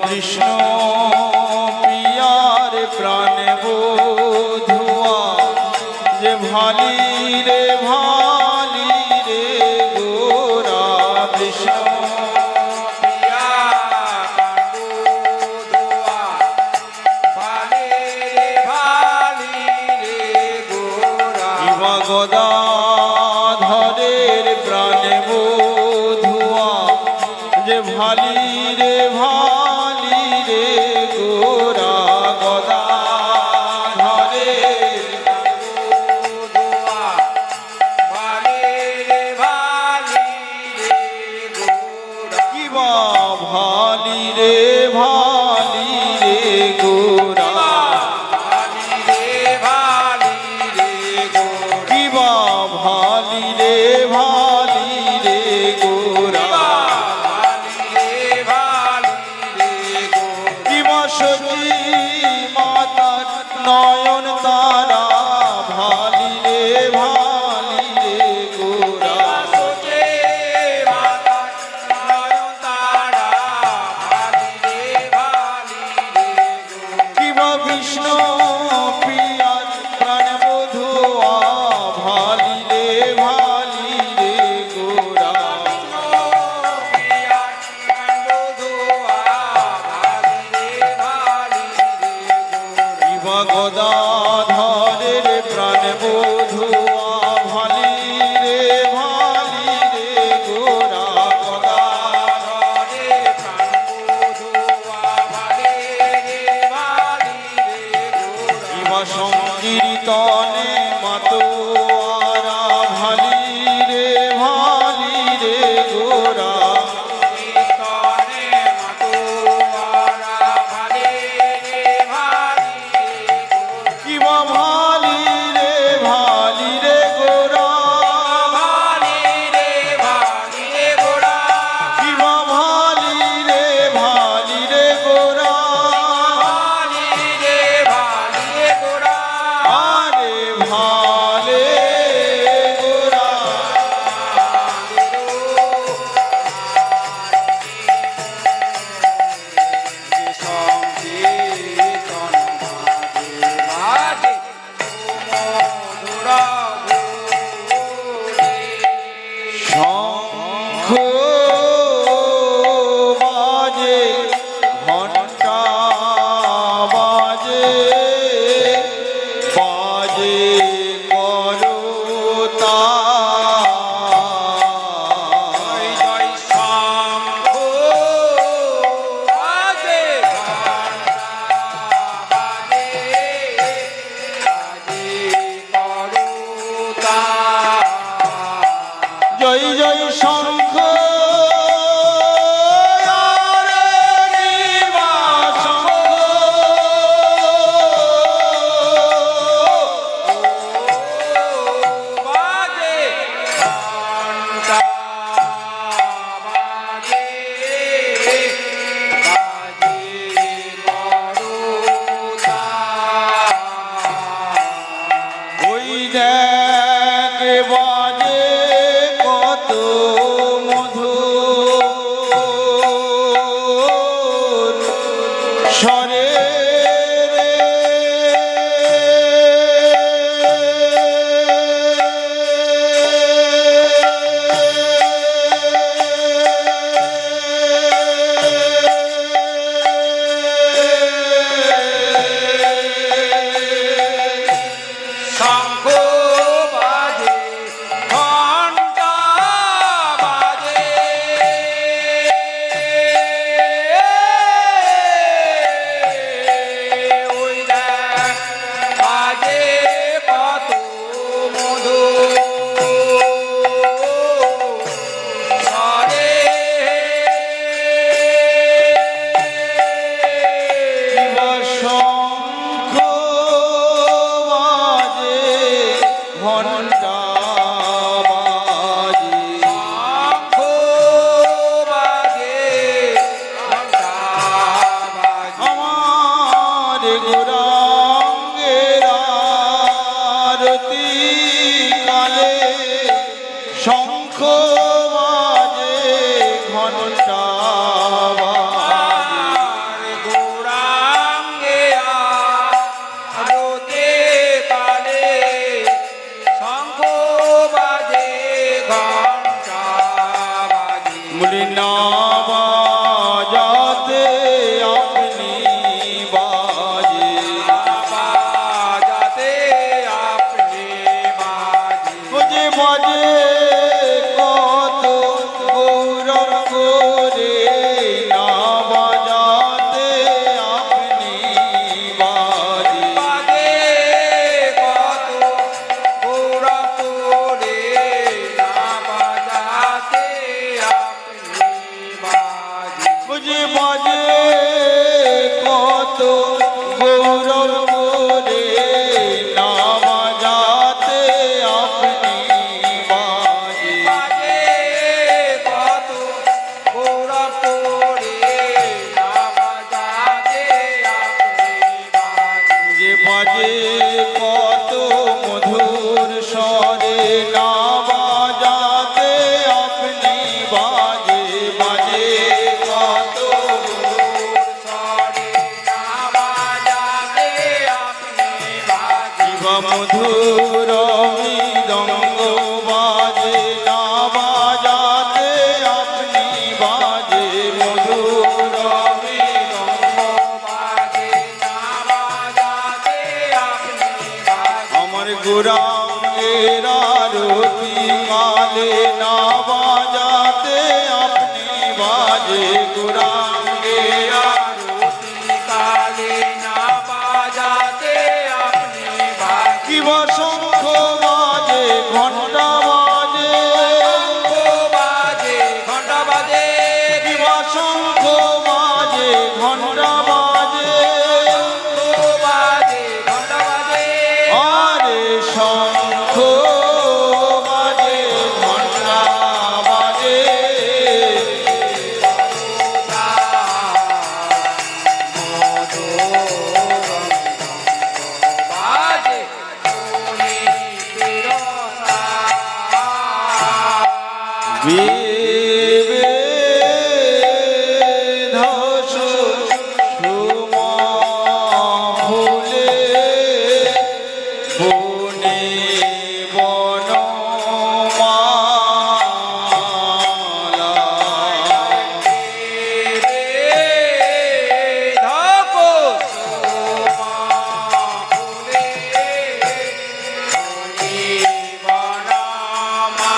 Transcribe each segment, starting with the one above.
কৃষ্ণ প্রিয়ার প্রাণে বধুয়া যে ভালি রে গোরা কৃষ্ণ গদাধরের প্রাণে বধুয়া যে ভালি রে গোরা গদাধরের বধুয়া ভালি রে গোরা কি বা ভালি রে গোরা নয়ন তারা ভালি রে গোরা নয়ন তারা কিবা বিষ্ণু প্রিয়ার প্রাণ বধুয়া ভালি রে গোরা গদাধরের প্রাণ বধুয়া ভালি রে গোরা গদাধরের প্রাণ বধুয়া ভালি রে গোরা সংকীর্তনে মাতোয়ারা ভালি রে গোরা জয় জয় শঙ্খ শঙ্খ বাজে ঘণ্টা বাজে গৌরাঙ্গে আরতে কালে শঙ্খ বাজে ঘণ্টা বাজে বলি না বাজাতে আপনি বাজে বাজাতে আপনি বাজে বুঝে বাজে মধুর মৃদঙ্গ বাজে না বাজাতে আপনি বাজে মধুর মৃদঙ্গ বাজে না বাজাতে আপনি বাজে আমার গৌরাঙ্গের আরতি কালে না বাজাতে আপনি বাজে গৌরাঙ্গের আরতি কালে না বাজাতে আপনি কিবা শঙ্খ বাজে ঘণ্টা বাজে বাজে ঘণ্টা বাজে কিবা শঙ্খ বাজে ঘণ্টা বাজে বাজে ঘণ্টা বাজে আরে শঙ্খ বাজে ঘণ্টা বাজে বাজে শুনি বিরসা বিধস সুমা ফুলে বনে বনমালা ধকো সোমা ফুলে শুনি বনমালা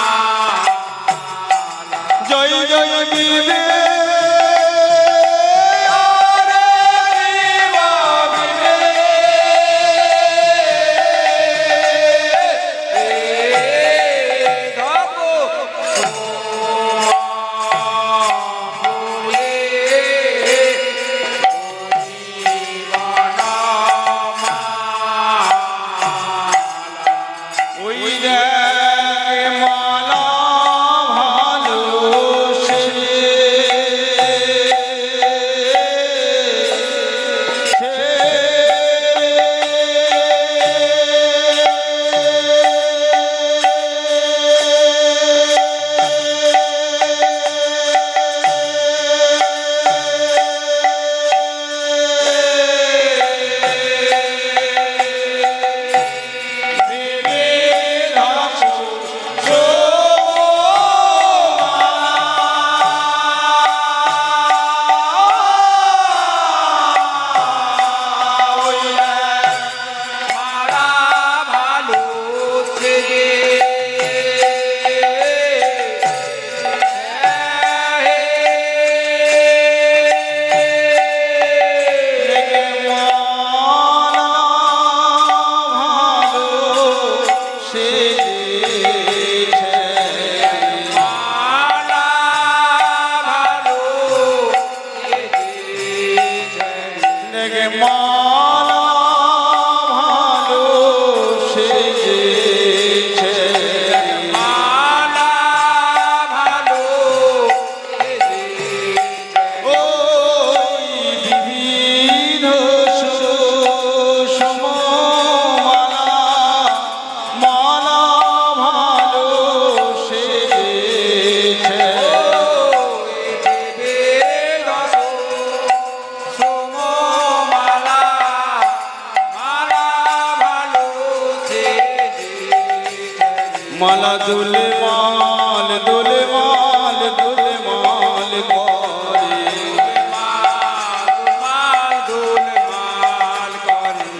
মালা দুলে মাল দুলে মাল দুলে মাল করে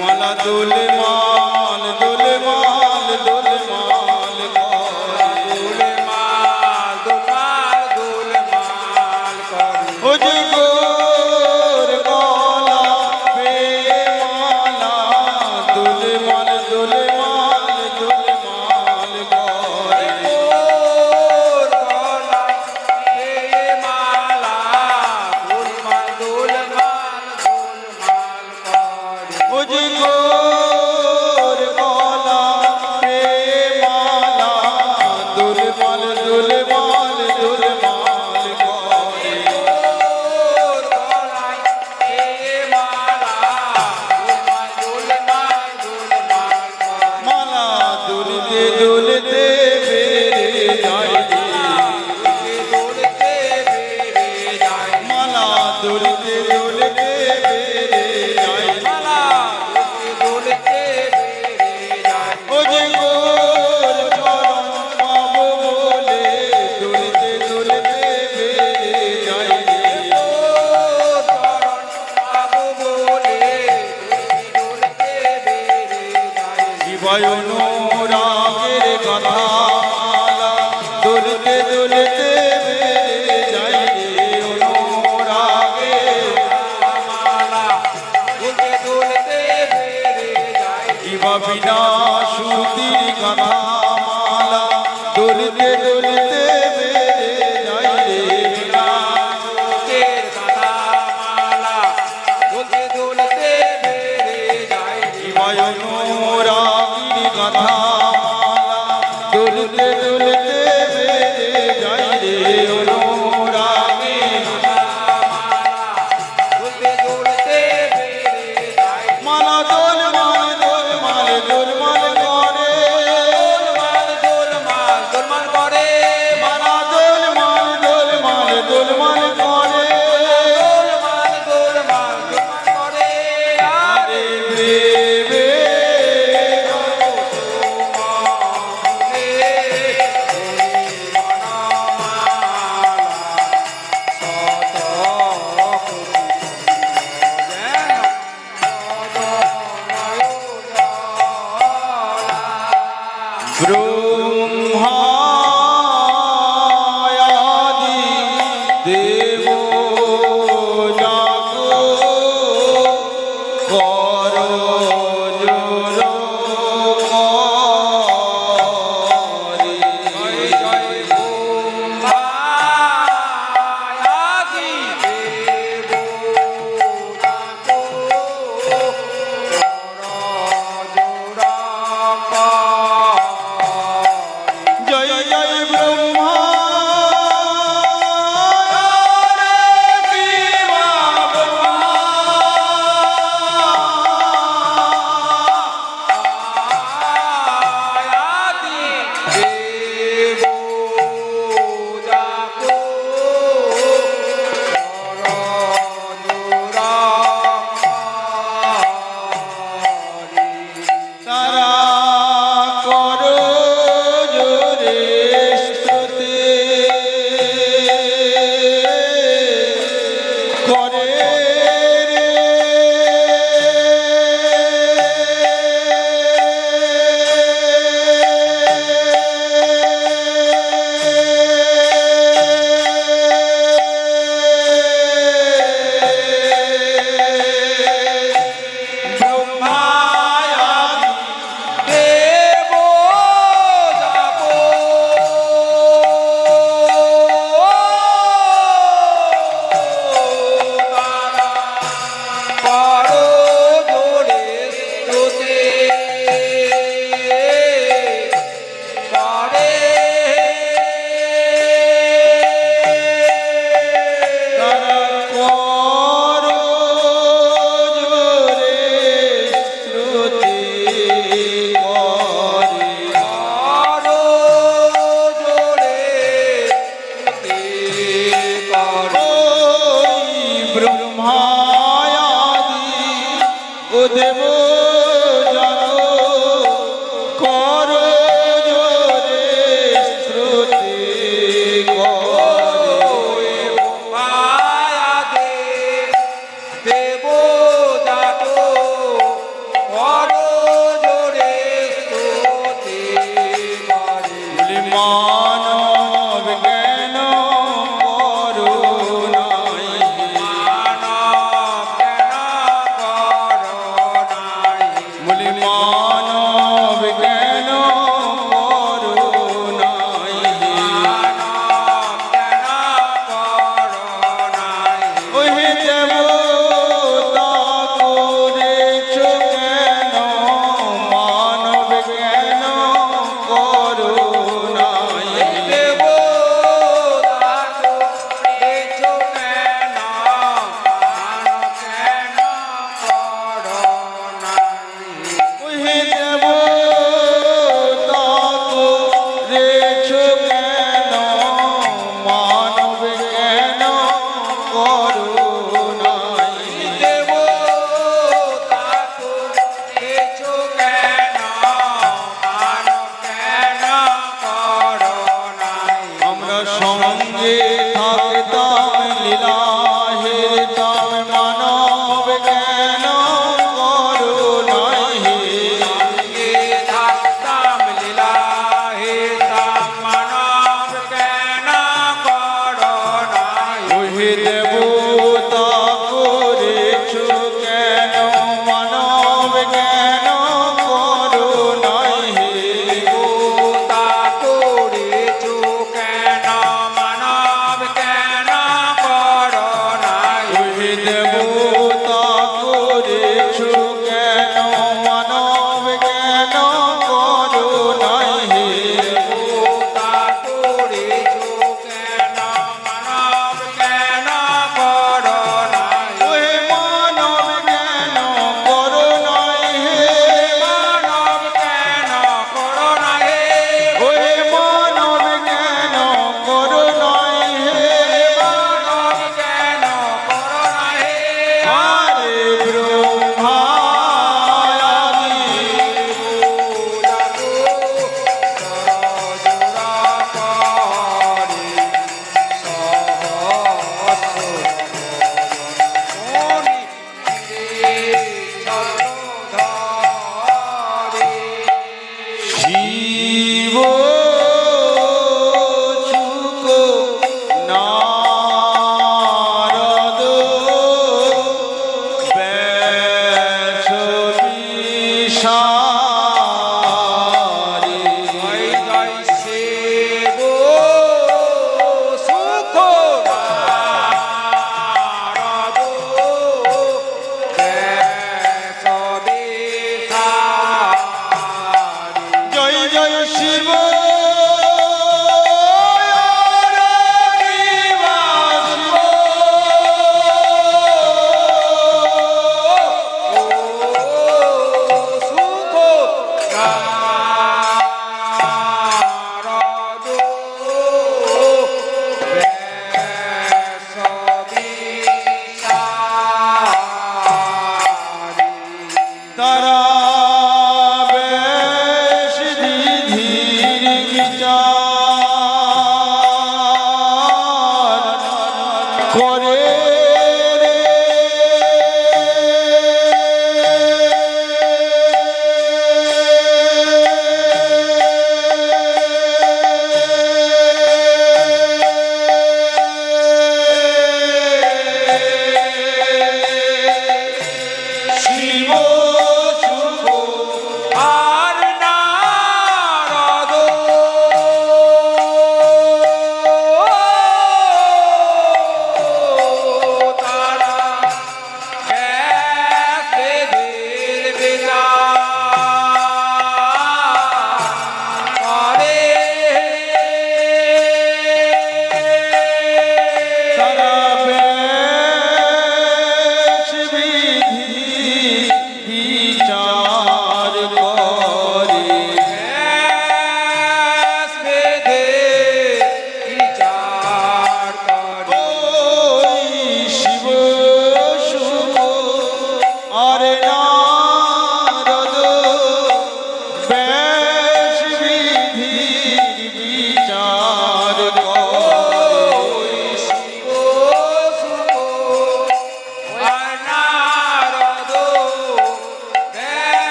মালা দুলে মাল দুলে মাল দুলে মাল করে ও যে গোর গলা পে মালা দুলে মাল দুলে মাল দুলে মাল করে ও যে গোর গলা পে মালা দুলে মাল দুলে মাল দুলে মাল করে মালা দুলতে দুলতে বেড়ে যায় মালা দুলতে দুলতে বেড়ে যায় ও যে গোর চরণ পাবো বলে দুলতে দুলতে বেড়ে যায় জীবায় অনুরাগের কথা মালা দুলতে দুলতে বেড়ে যায় অনুরাগের জীবা বিনা সুতির কথা মালা দুলতে দুলতে বেড়ে যায় বিনা জীবায় অনুরাগের কথা মালা দুলতে দুলতে বেড়ে যায় রে অনুরাগের মালা দোল মাল দোল মাল দোল মাল করে মালা দোল মাল দোল মাল দোল মাল করে আরে প্রেমে ব্রহ্মায়াদি দেব জাগো কর জোর করে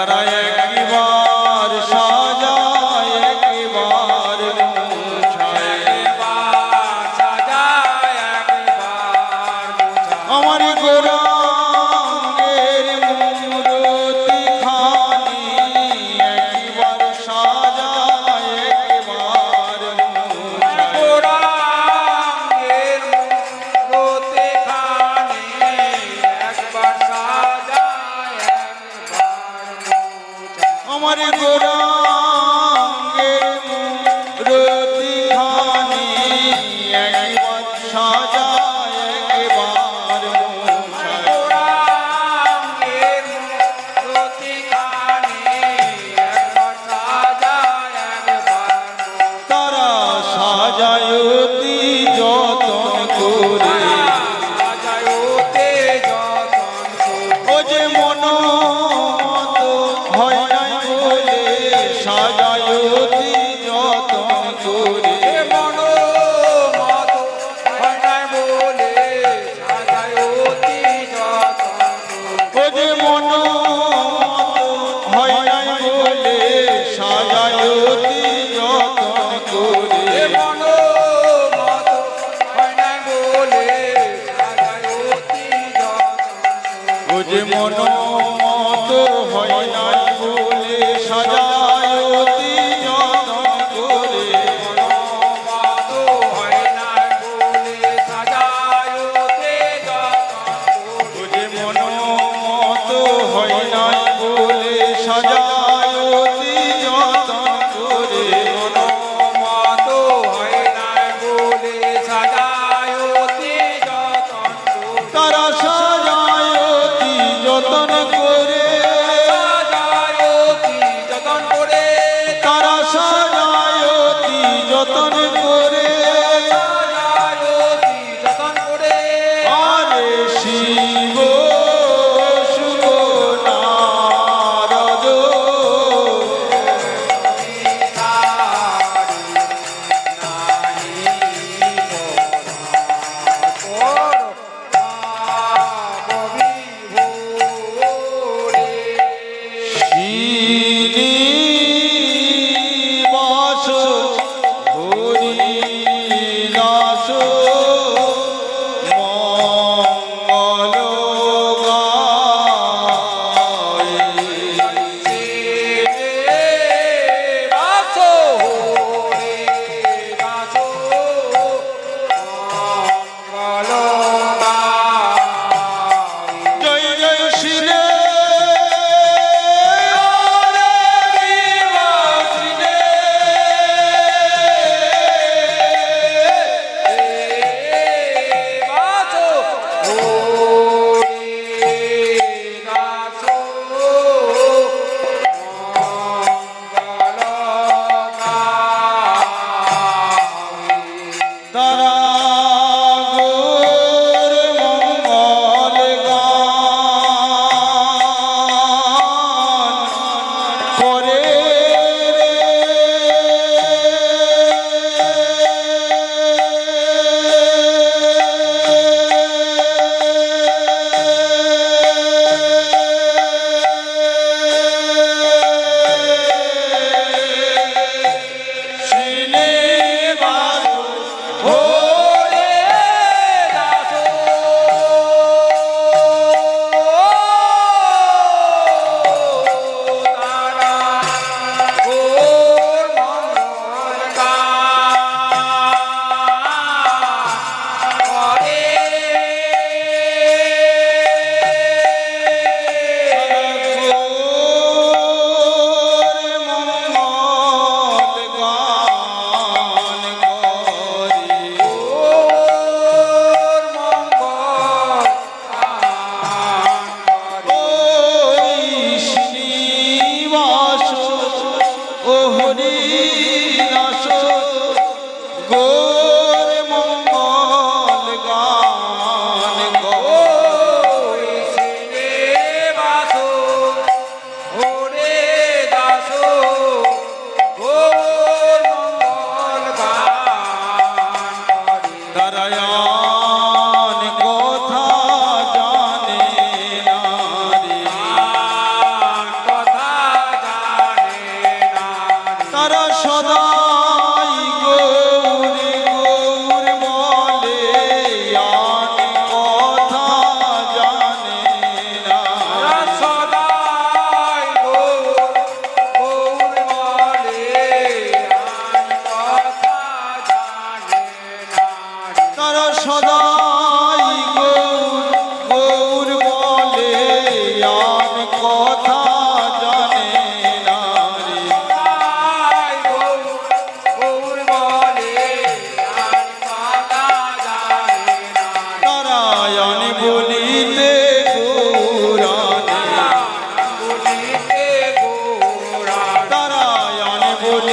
তারা একবার সাজায় একবার মুছায় একবার সাজায় একবার মুছায় আমার গোরাঙ্গের মূরতি খানি একবার সাজায় একবার মুছায় গোরাঙ্গের মূরতি খানি একবার সাজায় একবার মুছায় আমার গোরাঙ্গের মূরতি খানি একবার সাজায় একবার মুছায় গোরাঙ্গের মূরতি খানি একবার সাজায় একবার মুছায় তারা সাজায়তি যতন করে সাজায়োতে যতন করে ও যে মন হয় নাই বলে সাজায়তি যতন করে মন মত হয় নাই বলে সাজায়োতি যতন করে ও যে মন হয় নাই বলে সাজায়তি যতন করে মন মত হয় নাই বলে সাজায়োতি যতন ও যে মন মতো হয় নাই বলে সাজায়তি যতন করে মত হয় নাই বলে সাজায়োতে যতন ও যে মন মতো হয় নাই বলে সাজায়তি যতন করে মত হয় নাই বলে সাজায়োতে যতন করে তারা সাজায়তি যতন করে সাজায়োতি যতন করে তারা সাজায়তি যতন করে সাজায়োতি যতন করে আরে শিব শুভ নারদ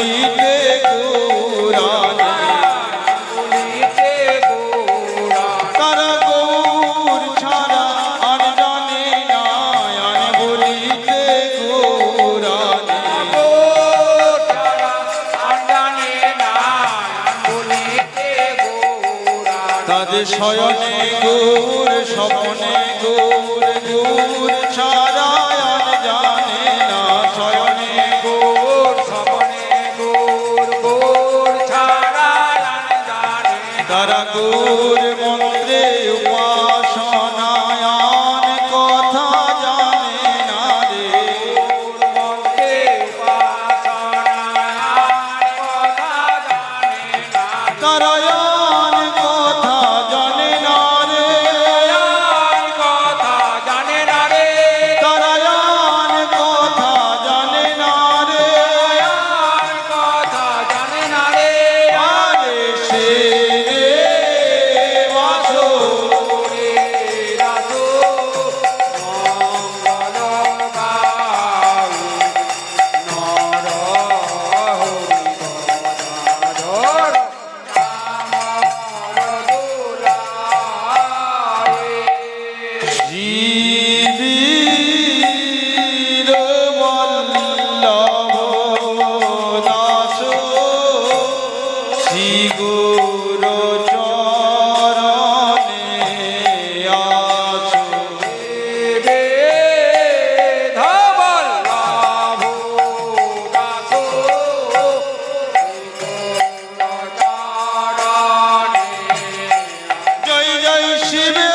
বলিতে গৌরানে বলিতে গৌরা তারা গৌর ছাড়া আর জানে না আন বলিতে গৌরানে তাদের শয়নে গৌর স্বপনে গৌর গৌর ছাড়া আর জানে না শয়নে তারা গৌর মন্ত্রে উপাসনায়ান কথা জানে না রে তারায়ান কথা জানে না রে তারায়ান কথা জানে না রে আরে সে বাসো জীবীর বল্লভ দাস শ্রী গুরু চরণে আসো জয় জয় শিবে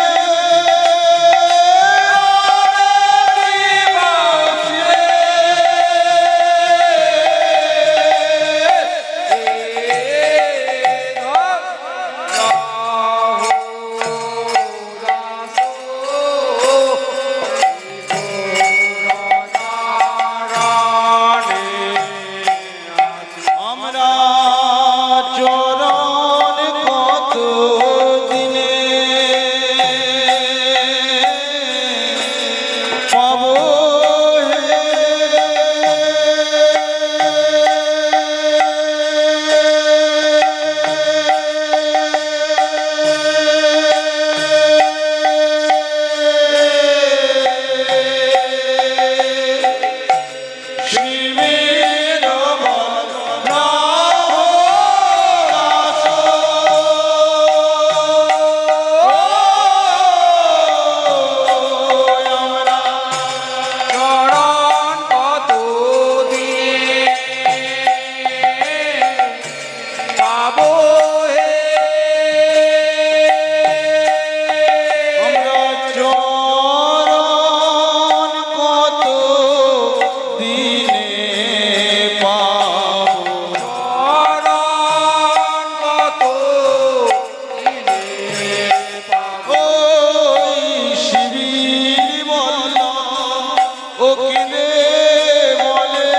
আমরা চরণ কত দিনে পাব হে শিবের বল্লভ দাস আমরা আমরা চরণ কত দিনে পাবো ওই শিবির বল্লভ ওকিলে বলে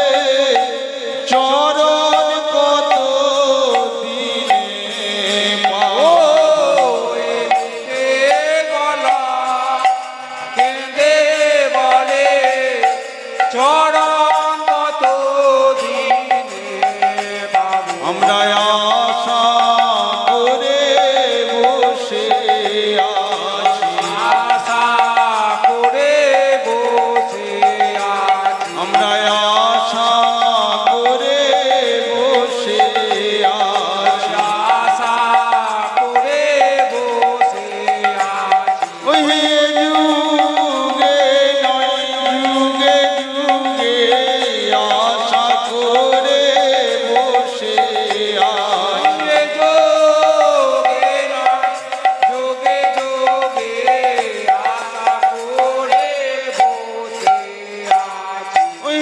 চরণ কত দিনে পাবো চরণ কত দিনে বাবু আমরা আশা করে বসে আছি আশা করে বসে আছি আমরা আশা করে বসে আছি আশা করে বসে আছি ওই যুগে নয় যুগে যুগে আশা করে বসে আছি যোগে নয় যোগে যোগে আশা করে বসে আছি ওই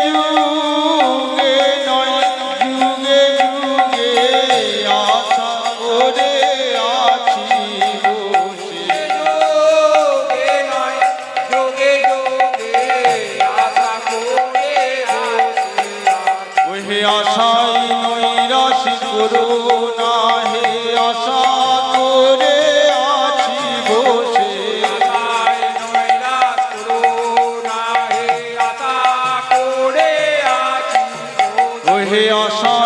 যুগে নয় যুগে যুগে আশা করে আছি বসে যোগে নয় যোগে যোগে আশা করে বসে আছি ওই আশাই নৈরাশ করো না হে আশা করে আছি বসে আশায় নৈরাশ করো না হে আশা করে আছি ওই আশা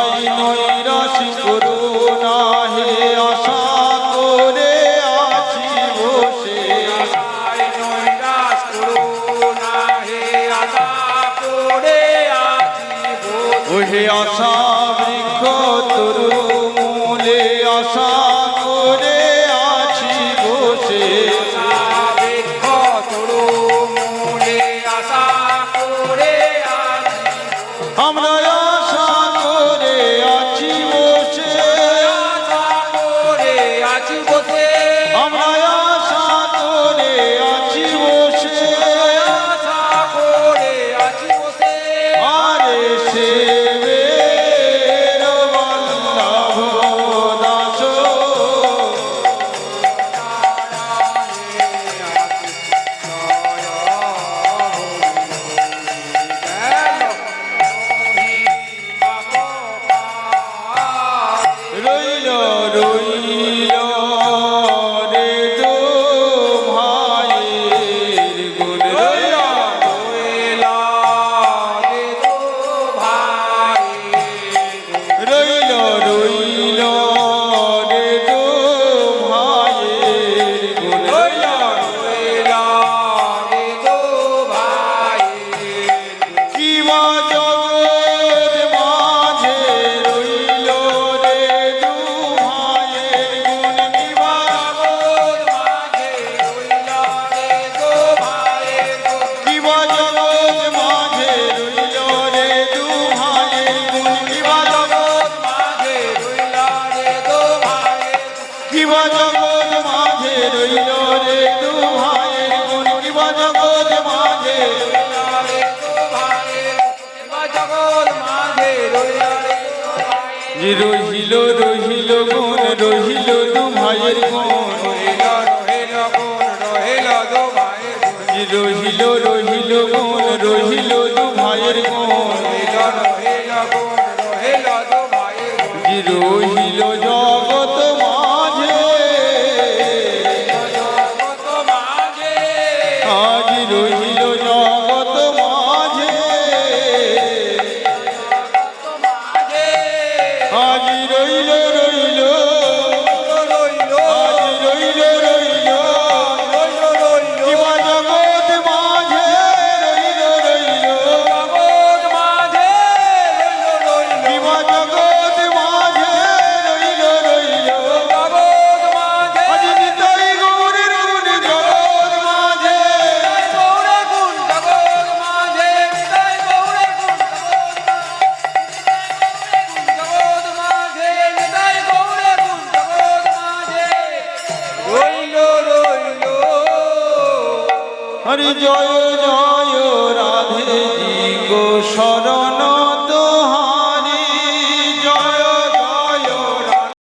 ওহে আশা বৃক্ষ তরু মূলে আশা করে আছি বসে বৃক্ষ তরু মূলে আশা করে আছি আমরা আশা করে আছি বসে আশা করে আছি বসে আমরা আশা করে আছি বসে আশা করে আছি বসে আরে সে বল্লভ দাস রইল রইল রে দো ভাইয়ের গুণ রইল রইল রইল রে দো ভাইয়ের গুণ রইল কিবা জগৎ মাঝে রইল রে দু ভাইয়ের গুণ কিবা কিবা জগৎ মাঝে রইল রে দু ভাইয়ের গুণ কিবা জগৎ কিবা জগৎ মাঝে রইল রে দু ভাইয়ের গুণ কিবা জগৎ মাঝে রহিল রহিল গুণ রহিল দু ভাইয়ের গুণ রহিল রহিল গুণ রহিল দু ভাইয়ের গুণ রহিল জগৎ মাঝে আজ রহিল জগৎ মাঝে আজ রইল রইল আজ রইল রইল কিবা জগৎ মাঝে রইল রইল কিবা জগৎ মাঝে রইল রইল আজ নিতাই গৌরের গুণ জগৎ মাঝে হরি জয় জয় রাধে জি গো শরণ